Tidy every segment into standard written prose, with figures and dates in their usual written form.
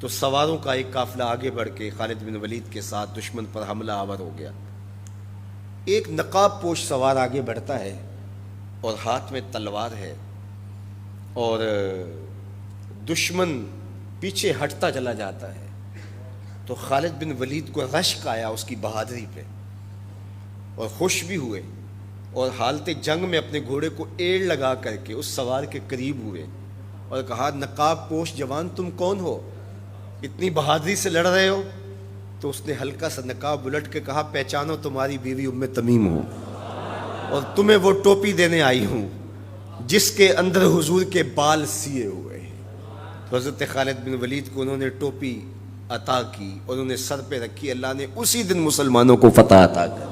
تو سواروں کا ایک قافلہ آگے بڑھ کے خالد بن ولید کے ساتھ دشمن پر حملہ آور ہو گیا۔ ایک نقاب پوش سوار آگے بڑھتا ہے اور ہاتھ میں تلوار ہے، اور دشمن پیچھے ہٹتا چلا جاتا ہے۔ تو خالد بن ولید کو رشک آیا اس کی بہادری پہ، اور خوش بھی ہوئے، اور حالت جنگ میں اپنے گھوڑے کو ایڑ لگا کر کے اس سوار کے قریب ہوئے اور کہا، نقاب پوش جوان تم کون ہو؟ اتنی بہادری سے لڑ رہے ہو؟ تو اس نے ہلکا سا نقاب الٹ کے کہا، پہچانو تمہاری بیوی ام تمیم ہو، اور تمہیں وہ ٹوپی دینے آئی ہوں جس کے اندر حضور کے بال سیے ہوئے ہیں۔ تو حضرت خالد بن ولید کو انہوں نے ٹوپی عطا کی اور انہیں سر پہ رکھی، اللہ نے اسی دن مسلمانوں کو فتح عطا کر۔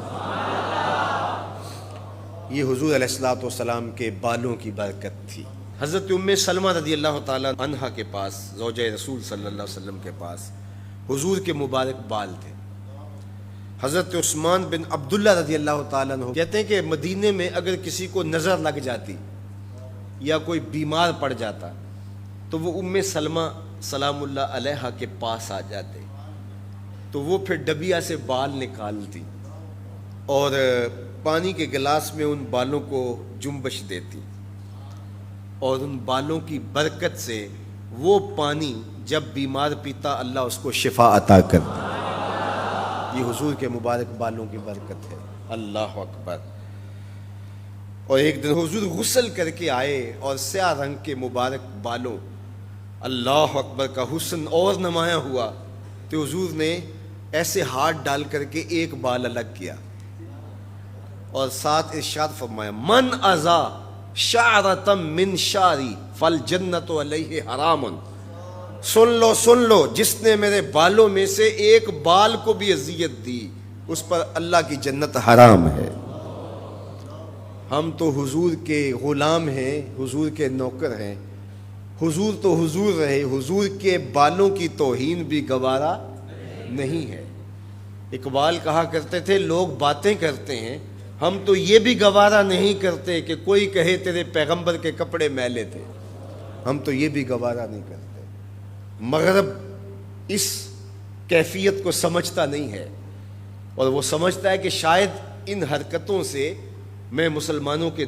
یہ حضور علیہ الصلوۃ والسلام کے بالوں کی برکت تھی۔ حضرت ام سلمہ رضی اللہ تعالیٰ عنہا کے پاس، زوجہ رسول صلی اللہ علیہ وسلم کے پاس حضور کے مبارک بال تھے۔ حضرت عثمان بن عبداللہ رضی اللہ تعالیٰ عنہ کہتے ہیں کہ مدینے میں اگر کسی کو نظر لگ جاتی یا کوئی بیمار پڑ جاتا تو وہ ام سلمہ سلام اللہ علیہا کے پاس آ جاتے، تو وہ پھر ڈبیا سے بال نکالتی اور پانی کے گلاس میں ان بالوں کو جنبش دیتی، اور ان بالوں کی برکت سے وہ پانی جب بیمار پیتا اللہ اس کو شفا عطا کرتا۔ یہ حضور کے مبارک بالوں کی برکت ہے۔ اللہ اکبر۔ اور ایک دن حضور غسل کر کے آئے اور سیاہ رنگ کے مبارک بالوں، اللہ اکبر کا حسن اور نمایاں ہوا، تو حضور نے ایسے ہاتھ ڈال کر کے ایک بال الگ کیا اور ساتھ ارشاد فرمایا، من ازا شعرتم من شعری فالجنت علیہ حرام۔ سن لو جس نے میرے بالوں میں سے ایک بال کو بھی اذیت دی اس پر اللہ کی جنت حرام ہے۔ ہم تو حضور کے غلام ہیں، حضور کے نوکر ہیں، حضور تو حضور رہے، حضور کے بالوں کی توہین بھی گوارا نہیں ہے۔ اقبال کہا کرتے تھے، لوگ باتیں کرتے ہیں، ہم تو یہ بھی گوارا نہیں کرتے کہ کوئی کہے تیرے پیغمبر کے کپڑے میلے تھے، ہم تو یہ بھی گوارا نہیں کرتے۔ مغرب اس کیفیت کو سمجھتا نہیں ہے، اور وہ سمجھتا ہے کہ شاید ان حرکتوں سے میں مسلمانوں کے